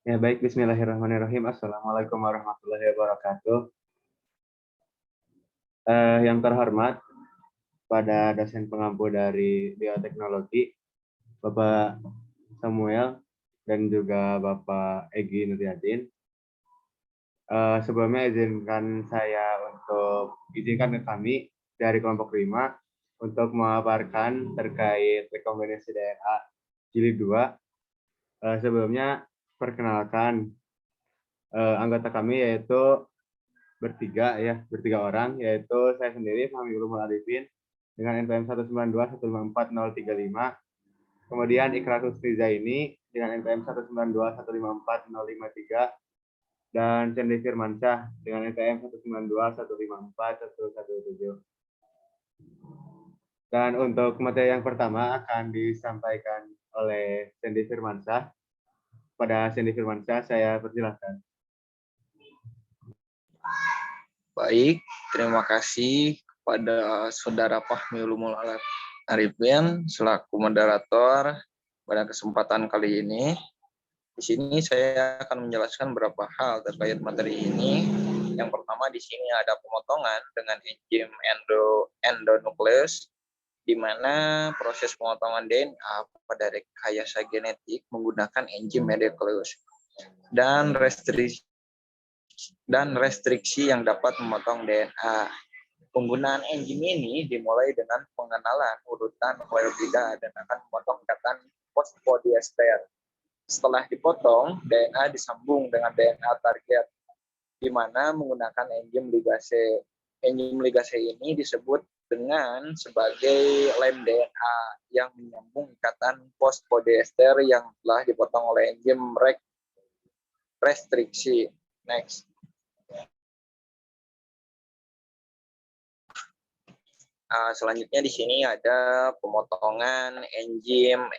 Ya baik, bismillahirrahmanirrahim. Assalamualaikum warahmatullahi wabarakatuh. Yang terhormat pada dosen pengampu dari bioteknologi, Bapak Samuel dan juga Bapak Egy Nuriadin. Sebelumnya izinkan ke kami dari kelompok 5 untuk memaparkan terkait rekomendasi DNA jilid 2. Sebelumnya perkenalkan anggota kami yaitu bertiga orang, yaitu saya sendiri Fahmiul Arifin dengan NPM 192154035, kemudian Ikrar Husni Zaini dengan NPM 192154053, dan Cendi Firmansyah dengan NPM 192154117. Dan untuk materi yang pertama akan disampaikan oleh Cendi Firmansyah. Pada Cendi Firmansyah saya persilahkan. Baik, terima kasih kepada Saudara Fahmiul Arifin selaku moderator pada kesempatan kali ini. Di sini saya akan menjelaskan beberapa hal terkait materi ini. Yang pertama di sini ada pemotongan dengan enzim endonukleus, di mana proses pemotongan DNA pada rekayasa genetik menggunakan enzim endonukleus dan restriksi yang dapat memotong DNA. Penggunaan enzim ini dimulai dengan pengenalan urutan nukleotida dan akan memotong ikatan fosfodiester. Setelah dipotong, DNA disambung dengan DNA target, di mana menggunakan enzim ligase. Enzim ligase ini disebut dengan sebagai lem DNA yang menyambung ikatan fosfodiester yang telah dipotong oleh enzim restriksi. Next. Selanjutnya di sini ada pemotongan enzim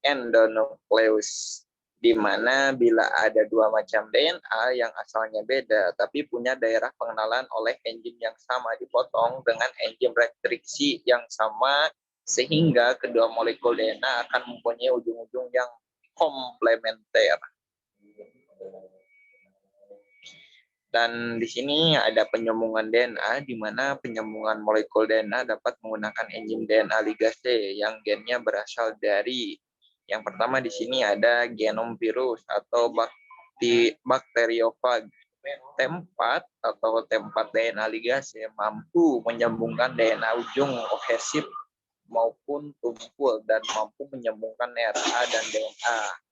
endonukleus, di mana bila ada dua macam DNA yang asalnya beda tapi punya daerah pengenalan oleh enzim yang sama dipotong dengan enzim restriksi yang sama, sehingga kedua molekul DNA akan mempunyai ujung-ujung yang komplementer. Dan di sini ada penyambungan DNA, di mana penyambungan molekul DNA dapat menggunakan enzim DNA ligase yang gennya berasal dari, yang pertama di sini ada genom virus atau bakteriofag. T4 atau T4 DNA ligase mampu menyambungkan DNA ujung kohesif maupun tumpul dan mampu menyambungkan RNA dan DNA.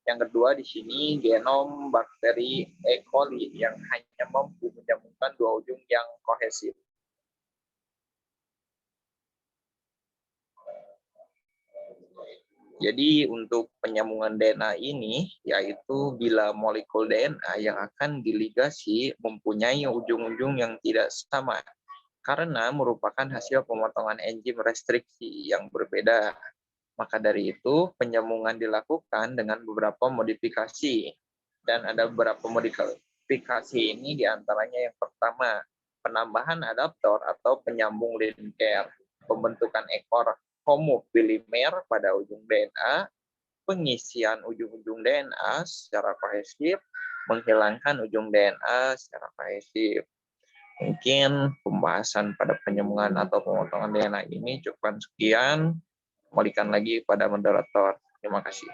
Yang kedua di sini genom bakteri E. coli yang hanya mampu menyambungkan dua ujung yang kohesif. Jadi untuk penyambungan DNA ini yaitu bila molekul DNA yang akan diligasi mempunyai ujung-ujung yang tidak sama karena merupakan hasil pemotongan enzim restriksi yang berbeda. Maka dari itu, penyambungan dilakukan dengan beberapa modifikasi. Dan ada beberapa modifikasi ini diantaranya yang pertama, penambahan adaptor atau penyambung linker, pembentukan ekor homopolimer pada ujung DNA, pengisian ujung-ujung DNA secara kohesif, menghilangkan ujung DNA secara kohesif. Mungkin pembahasan pada penyambungan atau pemotongan DNA ini cukup sekian. Kembalikan lagi pada moderator. Terima kasih.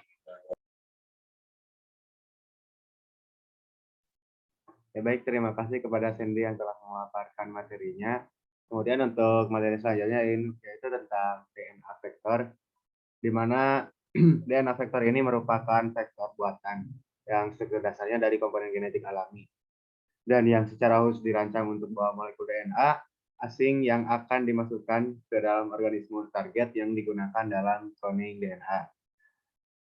Ya baik, terima kasih kepada Sandy yang telah memaparkan materinya. Kemudian untuk materi selanjutnya yaitu tentang DNA vektor, di mana DNA vektor ini merupakan vektor buatan yang dasarnya dari komponen genetik alami dan yang secara khusus dirancang untuk membawa molekul DNA asing yang akan dimasukkan ke dalam organisme target yang digunakan dalam cloning DNA.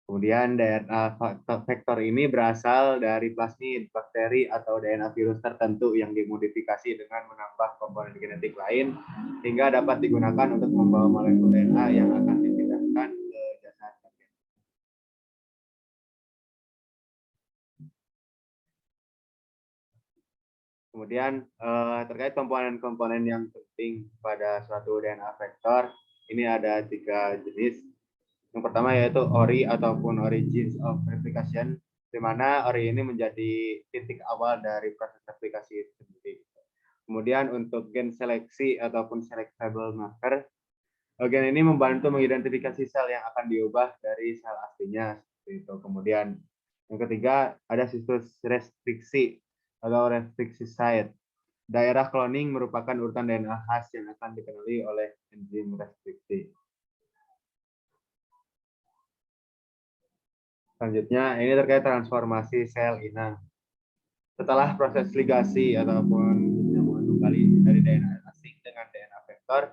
Kemudian DNA vektor ini berasal dari plasmid, bakteri, atau DNA virus tertentu yang dimodifikasi dengan menambah komponen genetik lain hingga dapat digunakan untuk membawa molekul DNA yang akan dipindahkan ke jasad target. Kemudian terkait komponen-komponen yang penting pada suatu DNA vektor, ini ada 3 jenis. Yang pertama yaitu ORI ataupun Origins of Replication, di mana ORI ini menjadi titik awal dari proses replikasi itu sendiri. Kemudian untuk gen seleksi ataupun selectable marker, gen ini membantu mengidentifikasi sel yang akan diubah dari sel aslinya. Seperti itu. Kemudian yang ketiga ada situs restriksi atau restriksi site. Daerah cloning merupakan urutan DNA khas yang akan dikenali oleh enzim restriksi. Selanjutnya, ini terkait transformasi sel inang. Setelah proses ligasi ataupun penyambungan kembali dari DNA asing dengan DNA vektor,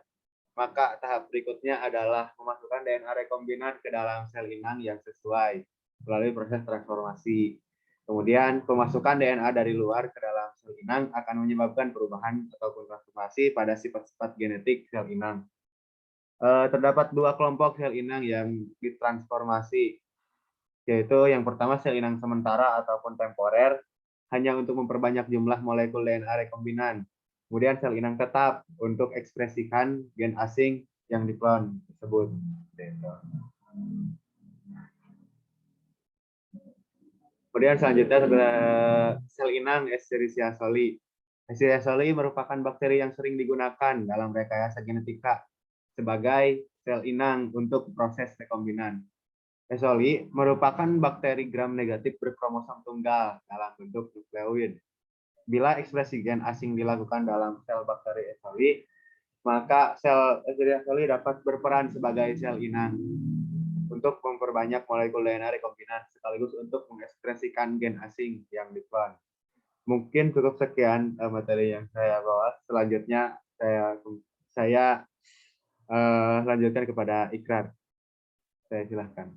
maka tahap berikutnya adalah memasukkan DNA rekombinan ke dalam sel inang yang sesuai melalui proses transformasi. Kemudian, pemasukan DNA dari luar ke dalam sel inang akan menyebabkan perubahan ataupun transformasi pada sifat-sifat genetik sel inang. Terdapat 2 kelompok sel inang yang ditransformasi, yaitu yang pertama sel inang sementara ataupun temporer, hanya untuk memperbanyak jumlah molekul DNA rekombinan. Kemudian sel inang tetap untuk ekspresikan gen asing yang diklon tersebut. Kemudian selanjutnya adalah sel inang Escherichia coli. Escherichia coli merupakan bakteri yang sering digunakan dalam rekayasa genetika sebagai sel inang untuk proses rekombinan. E. coli merupakan bakteri gram negatif berkromosom tunggal dalam bentuk nukleoid. Bila ekspresi gen asing dilakukan dalam sel bakteri E. coli, maka sel Escherichia coli dapat berperan sebagai sel inang untuk memperbanyak molekul DNA rekombinan sekaligus untuk mengekspresikan gen asing yang diklon. Mungkin cukup sekian materi yang saya bawa. Selanjutnya saya lanjutkan kepada Ikrar. Saya silahkan.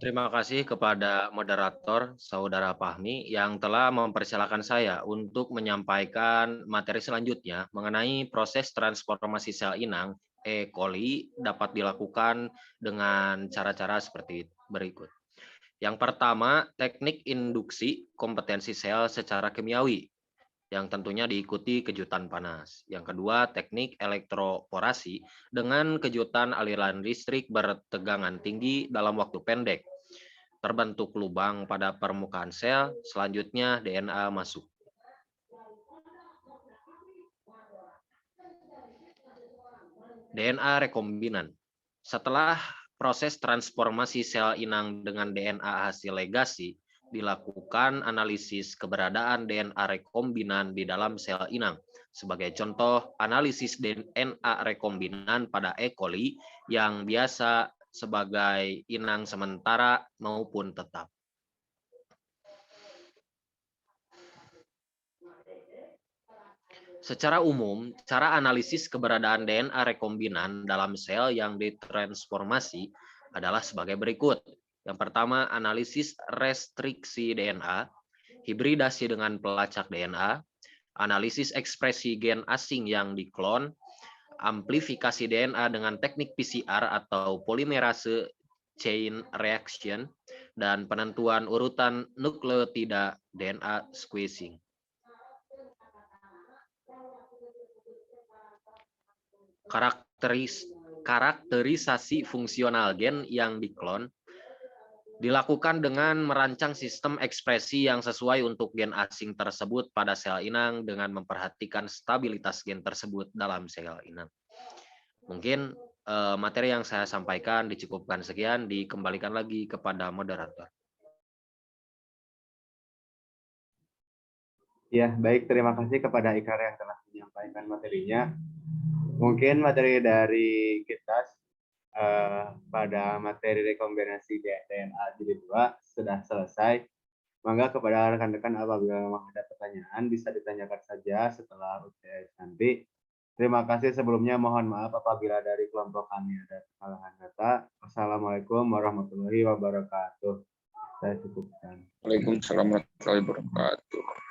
Terima kasih kepada moderator Saudara Fahmi yang telah mempersilahkan saya untuk menyampaikan materi selanjutnya mengenai proses transformasi sel inang E. coli dapat dilakukan dengan cara-cara seperti berikut. Yang pertama, teknik induksi kompetensi sel secara kimiawi, yang tentunya diikuti kejutan panas. Yang kedua, teknik elektroporasi dengan kejutan aliran listrik bertegangan tinggi dalam waktu pendek. Terbentuk lubang pada permukaan sel, selanjutnya DNA masuk. DNA rekombinan. Setelah proses transformasi sel inang dengan DNA hasil legasi, dilakukan analisis keberadaan DNA rekombinan di dalam sel inang. Sebagai contoh, analisis DNA rekombinan pada E. coli yang biasa sebagai inang sementara maupun tetap. Secara umum, cara analisis keberadaan DNA rekombinan dalam sel yang ditransformasi adalah sebagai berikut. Yang pertama, analisis restriksi DNA, hibridasi dengan pelacak DNA, analisis ekspresi gen asing yang diklon, amplifikasi DNA dengan teknik PCR atau polimerase chain reaction, dan penentuan urutan nukleotida DNA sequencing. Karakterisasi fungsional gen yang diklon dilakukan dengan merancang sistem ekspresi yang sesuai untuk gen asing tersebut pada sel inang dengan memperhatikan stabilitas gen tersebut dalam sel inang. Mungkin materi yang saya sampaikan dicukupkan sekian, dikembalikan lagi kepada moderator. Ya, baik. Terima kasih kepada Ikrar yang telah menyampaikan materinya. Mungkin materi dari kita pada materi rekombinasi DNA jilid 2 sudah selesai. Mangga kepada rekan-rekan apabila memang ada pertanyaan bisa ditanyakan saja setelah UTS nanti. Terima kasih sebelumnya, mohon maaf apabila dari kelompok kami ada kesalahan kata. Wassalamualaikum warahmatullahi wabarakatuh. Saya cukupkan. Waalaikumsalam warahmatullahi wabarakatuh.